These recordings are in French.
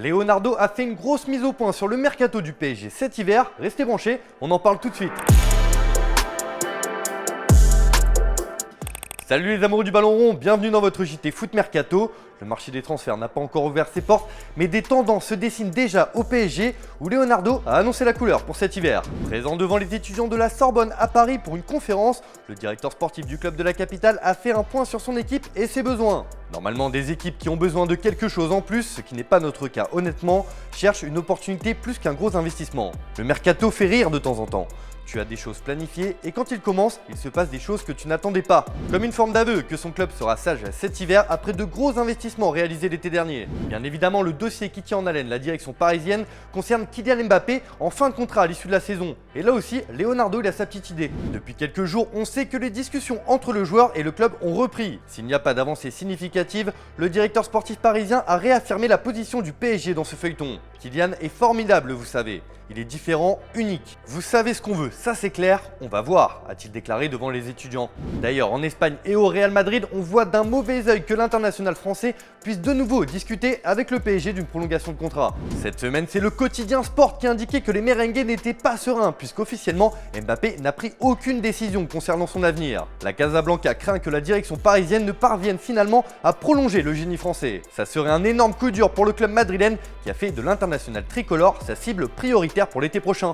Leonardo a fait une grosse mise au point sur le mercato du PSG cet hiver. Restez branchés, on en parle tout de suite. Salut les amoureux du ballon rond, bienvenue dans votre JT Foot Mercato. Le marché des transferts n'a pas encore ouvert ses portes, mais des tendances se dessinent déjà au PSG où Leonardo a annoncé la couleur pour cet hiver. Présent devant les étudiants de la Sorbonne à Paris pour une conférence, le directeur sportif du club de la capitale a fait un point sur son équipe et ses besoins. Normalement, des équipes qui ont besoin de quelque chose en plus, ce qui n'est pas notre cas honnêtement, cherchent une opportunité plus qu'un gros investissement. Le mercato fait rire de temps en temps. Tu as des choses planifiées et quand il commence, il se passe des choses que tu n'attendais pas. Comme une forme d'aveu que son club sera sage cet hiver après de gros investissements réalisés l'été dernier. Bien évidemment, le dossier qui tient en haleine la direction parisienne concerne Kylian Mbappé en fin de contrat à l'issue de la saison. Et là aussi, Leonardo il a sa petite idée. Depuis quelques jours, on sait que les discussions entre le joueur et le club ont repris. S'il n'y a pas d'avancée significative, le directeur sportif parisien a réaffirmé la position du PSG dans ce feuilleton. Kylian est formidable, vous savez. Il est différent, unique. Vous savez ce qu'on veut, ça c'est clair, on va voir, a-t-il déclaré devant les étudiants. D'ailleurs, en Espagne et au Real Madrid, on voit d'un mauvais œil que l'international français puisse de nouveau discuter avec le PSG d'une prolongation de contrat. Cette semaine, c'est le quotidien Sport qui indiquait que les merengues n'étaient pas sereins, puisqu'officiellement, Mbappé n'a pris aucune décision concernant son avenir. La Casablanca craint que la direction parisienne ne parvienne finalement à prolonger le génie français. Ça serait un énorme coup dur pour le club madrilène qui a fait de l'international tricolore sa cible prioritaire pour l'été prochain.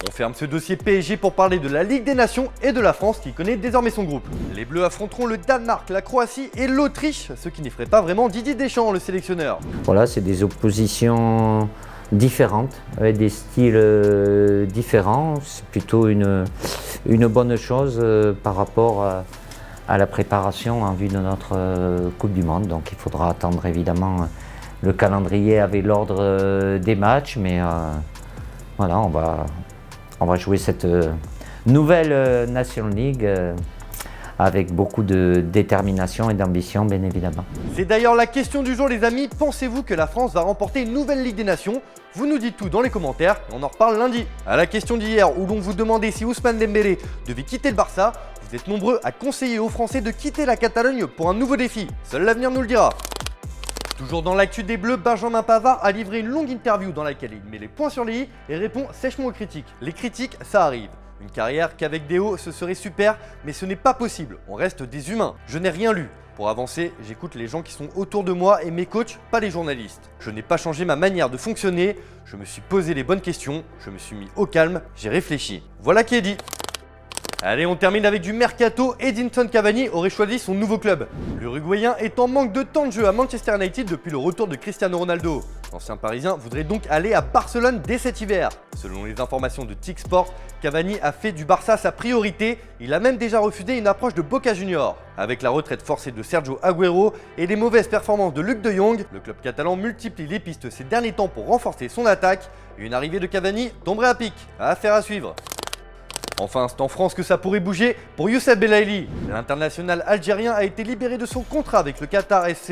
On ferme ce dossier PSG pour parler de la Ligue des Nations et de la France qui connaît désormais son groupe. Les Bleus affronteront le Danemark, la Croatie et l'Autriche, ce qui n'effraie pas vraiment Didier Deschamps, le sélectionneur. Voilà, c'est des oppositions différentes, avec des styles différents. C'est plutôt une bonne chose par rapport à la préparation en vue de notre Coupe du Monde. Donc il faudra attendre évidemment le calendrier avec l'ordre des matchs, mais voilà, on va jouer cette nouvelle National League avec beaucoup de détermination et d'ambition, bien évidemment. C'est d'ailleurs la question du jour, les amis. Pensez-vous que la France va remporter une nouvelle Ligue des Nations? Vous nous dites tout dans les commentaires et on en reparle lundi. À la question d'hier où l'on vous demandait si Ousmane Dembélé devait quitter le Barça, vous êtes nombreux à conseiller aux Français de quitter la Catalogne pour un nouveau défi. Seul l'avenir nous le dira. Toujours dans l'actu des Bleus, Benjamin Pavard a livré une longue interview dans laquelle il met les points sur les i et répond sèchement aux critiques. Les critiques, ça arrive. Une carrière qu'avec des hauts, ce serait super, mais ce n'est pas possible. On reste des humains. Je n'ai rien lu. Pour avancer, j'écoute les gens qui sont autour de moi et mes coachs, pas les journalistes. Je n'ai pas changé ma manière de fonctionner, je me suis posé les bonnes questions, je me suis mis au calme, j'ai réfléchi. Voilà qui est dit. Allez, on termine avec du mercato. Edinson Cavani aurait choisi son nouveau club. L'Uruguayen est en manque de temps de jeu à Manchester United depuis le retour de Cristiano Ronaldo. L'ancien Parisien voudrait donc aller à Barcelone dès cet hiver. Selon les informations de TIC Sport, Cavani a fait du Barça sa priorité. Il a même déjà refusé une approche de Boca Juniors. Avec la retraite forcée de Sergio Agüero et les mauvaises performances de Luc de Jong, le club catalan multiplie les pistes ces derniers temps pour renforcer son attaque. Une arrivée de Cavani tomberait à pic. Affaire à suivre. Enfin, c'est en France que ça pourrait bouger pour Youssef Belaïli. L'international algérien a été libéré de son contrat avec le Qatar SC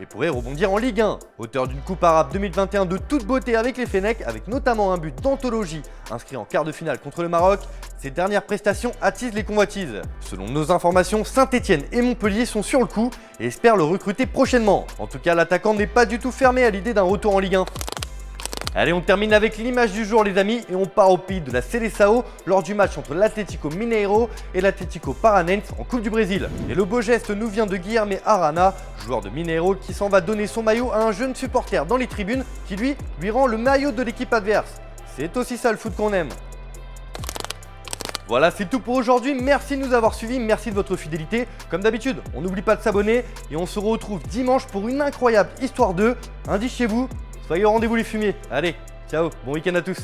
et pourrait rebondir en Ligue 1. Auteur d'une Coupe arabe 2021 de toute beauté avec les Fennecs, avec notamment un but d'anthologie inscrit en quart de finale contre le Maroc, ses dernières prestations attisent les convoitises. Selon nos informations, Saint-Etienne et Montpellier sont sur le coup et espèrent le recruter prochainement. En tout cas, l'attaquant n'est pas du tout fermé à l'idée d'un retour en Ligue 1. Allez, on termine avec l'image du jour, les amis, et on part au pays de la Seleção lors du match entre l'Atlético Mineiro et l'Atlético Paranense en Coupe du Brésil. Et le beau geste nous vient de Guilherme Arana, joueur de Mineiro, qui s'en va donner son maillot à un jeune supporter dans les tribunes qui lui rend le maillot de l'équipe adverse. C'est aussi ça le foot qu'on aime. Voilà, c'est tout pour aujourd'hui. Merci de nous avoir suivis, merci de votre fidélité. Comme d'habitude, on n'oublie pas de s'abonner et on se retrouve dimanche pour une incroyable histoire 2. Indice chez vous. Soyez au rendez-vous les fumiers. Allez, ciao, bon week-end à tous.